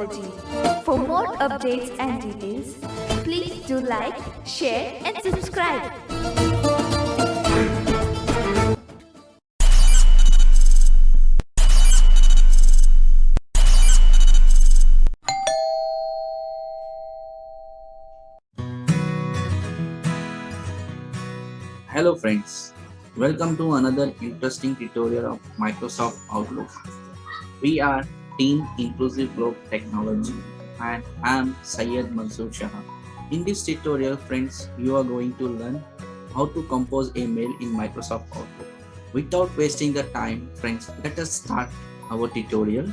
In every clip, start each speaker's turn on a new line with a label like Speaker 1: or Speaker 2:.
Speaker 1: technology. For more updates and details, please do like, share and subscribe.
Speaker 2: Hello friends, welcome to another interesting tutorial of Microsoft Outlook. We are Team Inclusive Globe Technology and I am Syed Mansoor Shah. In this tutorial friends, you are going to learn how to compose a mail in Microsoft Outlook. Without wasting the time friends, let us start our tutorial.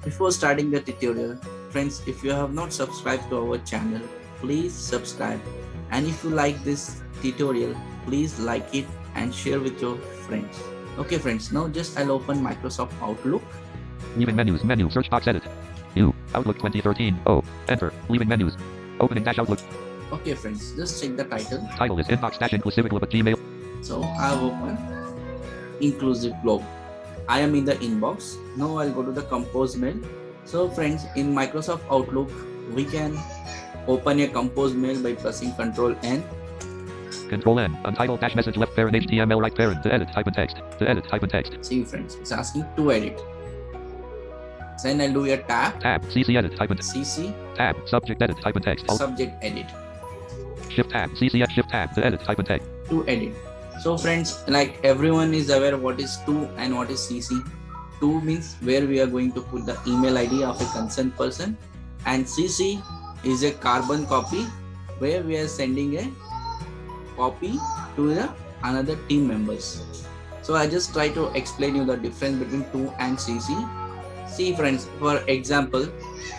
Speaker 2: Before starting the tutorial, friends, if you have not subscribed to our channel, please subscribe, and if you like this tutorial, please like it and share with your friends. Okay friends, now just I'll open Microsoft Outlook.
Speaker 3: Leaving menus, menu, search box edit. New, Outlook 2013, enter, leaving menus, opening dash Outlook.
Speaker 2: Okay friends, just check the title.
Speaker 3: Title is inbox dash inclusive globe at Gmail.
Speaker 2: So I've opened Inclusive Globe. I am in the inbox. Now I'll go to the compose mail. So friends, in Microsoft Outlook, we can open a compose mail by pressing Ctrl N.
Speaker 3: Control N, untitled dash message left parent HTML right parent to edit hyphen text, to edit hyphen text.
Speaker 2: See friends, it's asking to edit. Then I'll do a tab.
Speaker 3: Tab, CC edit hyphen
Speaker 2: CC.
Speaker 3: tab, subject edit hyphen text.
Speaker 2: Subject edit.
Speaker 3: Shift tab, CC shift tab to edit hyphen text.
Speaker 2: To edit. So friends, like everyone is aware what is to and what is CC. To means where we are going to put the email ID of a concerned person, and CC is a carbon copy where we are sending a copy to the another team members. So I just try to explain you the difference between to and CC. See friends, for example,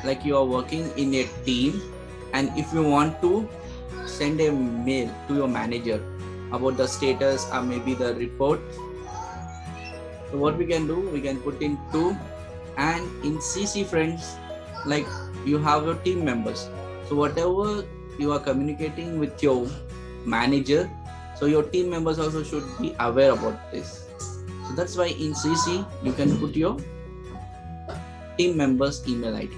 Speaker 2: like you are working in a team, and if you want to send a mail to your manager about the status or maybe the report, so what we can do, we can put in to, and in CC friends, like you have your team members, so whatever you are communicating with your manager, so your team members also should be aware about this. So that's why in CC you can put your team members email ID.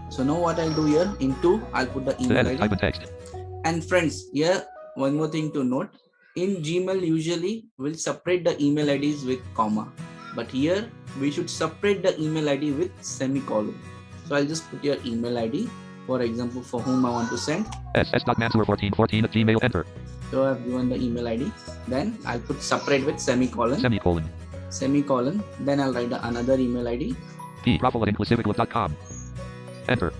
Speaker 2: So now what I'll do here, in to I'll put the email ID.
Speaker 3: Hyphen text.
Speaker 2: And friends, here one more thing to note, in Gmail usually we'll separate the email IDs with comma, but here we should separate the email ID with semicolon. So I'll just put your email ID, for example, for whom I want to send.
Speaker 3: ss.mansour1414 at Gmail, enter.
Speaker 2: So I've given the email ID, then I'll put separate with semicolon. Semicolon, then I'll write another email ID.
Speaker 3: Raffle at inclusiveglobe.com, enter.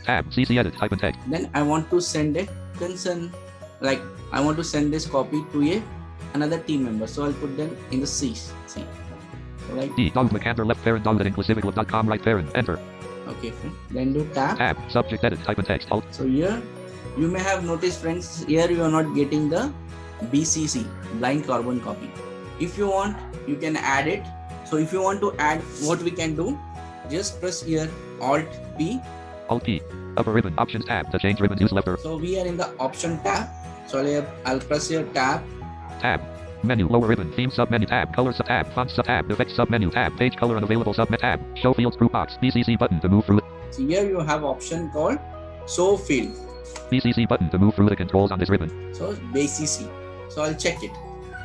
Speaker 3: Tab, CC edit hyphen text.
Speaker 2: Then I want to send a concern, like I want to send this copy to another team member, so I'll put them in the C. Right.
Speaker 3: Doug McAnder left parent Doug at inclusiveglobe.com right parent, enter.
Speaker 2: Okay friend, then do tab.
Speaker 3: Tab, subject edit hyphen text, alt.
Speaker 2: So here you may have noticed friends, here you are not getting the BCC, blind carbon copy. If you want, you can add it. So if you want to add, what we can do, just press here Alt P.
Speaker 3: Alt P, upper ribbon, options tab to change ribbon newsletter.
Speaker 2: So we are in the option tab. So I'll press here tab.
Speaker 3: Tab, menu, lower ribbon, theme submenu tab, color sub tab, font sub tab, effects submenu tab, page color unavailable submenu tab, show fields group box, BCC button to move through it.
Speaker 2: So here you have option called show field.
Speaker 3: BCC button to move through the controls on this ribbon.
Speaker 2: So BCC. So I'll check it.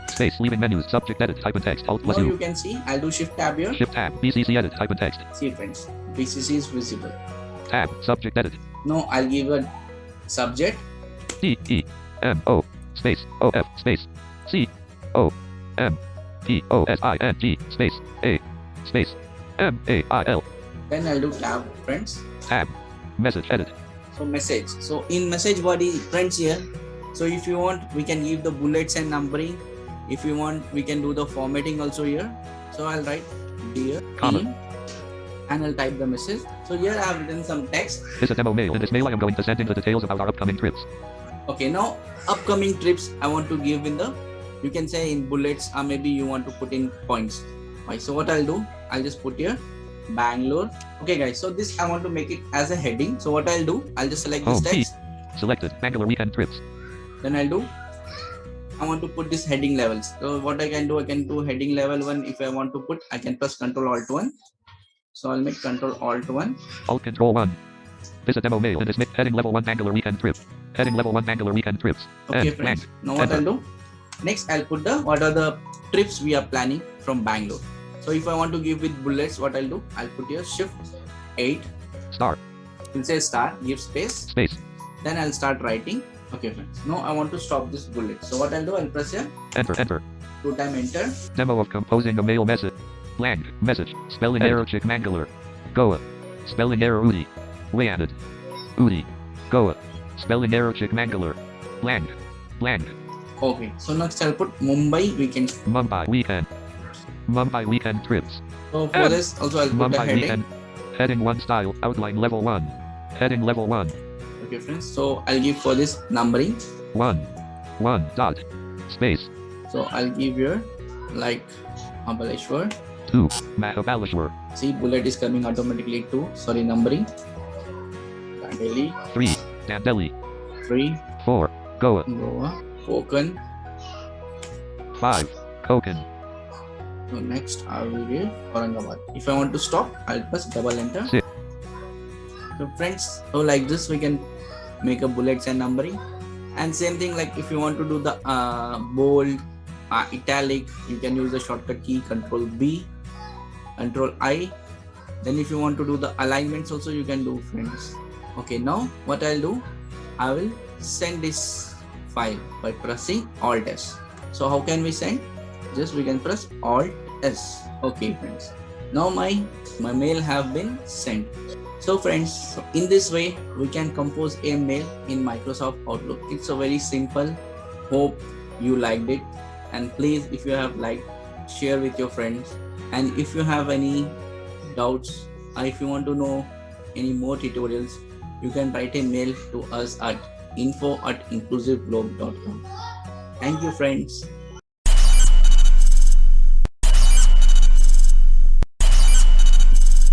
Speaker 3: Space, leaving menus, subject edit hyphen text, alt plus
Speaker 2: Now
Speaker 3: U.
Speaker 2: you can see, I'll do shift tab here.
Speaker 3: Shift tab, BCC edit hyphen text.
Speaker 2: See friends, BCC is visible.
Speaker 3: Tab, subject edit.
Speaker 2: Now I'll give a subject.
Speaker 3: D E M O space O F space C O M P O S I N G space A space M A I L.
Speaker 2: Then I'll do tab friends.
Speaker 3: Tab, message edit.
Speaker 2: So message. So in message body friends here. So if you want, we can give the bullets and numbering. If you want, we can do the formatting also here. So I'll write dear team and I'll type the message. So here I have written some text.
Speaker 3: This is a demo mail. In this mail I am going to send in the details about our upcoming trips.
Speaker 2: Okay, now upcoming trips I want to give in the, you can say in bullets, or maybe you want to put in points. Right, so what I'll do, I'll just put here Bangalore. Okay guys, so this I want to make it as a heading. So what I'll do, I'll just select this text.
Speaker 3: Selected Bangalore weekend trips.
Speaker 2: Then I'll do, I want to put this heading levels. So what I can do heading level 1. If I want to put, I can press Ctrl Alt 1. So I'll make Control Alt 1.
Speaker 3: Alt Control 1. Visit demo mail and dismiss heading level 1 Bangalore weekend trip. Heading level 1 Bangalore weekend trips.
Speaker 2: Okay,
Speaker 3: And
Speaker 2: friends.
Speaker 3: blank.
Speaker 2: Now what
Speaker 3: Enter.
Speaker 2: I'll do? Next, I'll put what are the trips we are planning from Bangalore. So if I want to give with bullets, what I'll do? I'll put here Shift 8.
Speaker 3: Star.
Speaker 2: We'll say star, give space.
Speaker 3: Space.
Speaker 2: Then I'll start writing. Okay, friends. Now I want to stop this bullet. So what I'll do? I'll press here.
Speaker 3: Enter. Enter.
Speaker 2: 2 time enter.
Speaker 3: Demo of composing a mail message. Blank. Message. Spelling error Chickmangalore. Goa. Spelling error Udi. Way added. Udi. Goa. Spelling error Chickmangalore. Blank. Blank.
Speaker 2: Okay. So next I'll put Mumbai weekend.
Speaker 3: Mumbai weekend. Mumbai weekend trips.
Speaker 2: So for this also I'll put a
Speaker 3: Mumbai
Speaker 2: heading.
Speaker 3: weekend. Heading 1 style. Outline level 1. Heading level 1.
Speaker 2: Okay, friends. So I'll give for this numbering.
Speaker 3: 1. 1 dot. Space.
Speaker 2: So I'll give here like Mahabaleshwar.
Speaker 3: 2. Mahabaleshwar.
Speaker 2: See, bullet is coming automatically to numbering. Delhi
Speaker 3: 3. Dandeli.
Speaker 2: 3,
Speaker 3: 4. Goa.
Speaker 2: Goa, Konkan.
Speaker 3: 5. Konkan.
Speaker 2: So next I will give Aurangabad. If I want to stop, I'll press double enter.
Speaker 3: 6.
Speaker 2: So friends, so like this we can make a bullets and numbering. And same thing, like if you want to do the bold, italic, you can use the shortcut key Control B, Control I. Then if you want to do the alignments also you can do, friends. Okay, now what I'll do, I will send this file by pressing Alt S. So how can we send? Just we can press Alt S. Okay, friends. Now my mail have been sent. So friends, in this way we can compose a mail in Microsoft Outlook. It's a very simple. Hope you liked it, and please, if you have liked, share with your friends. And if you have any doubts, or if you want to know any more tutorials, you can write a mail to us at info@inclusiveglobe.com. Thank you, friends.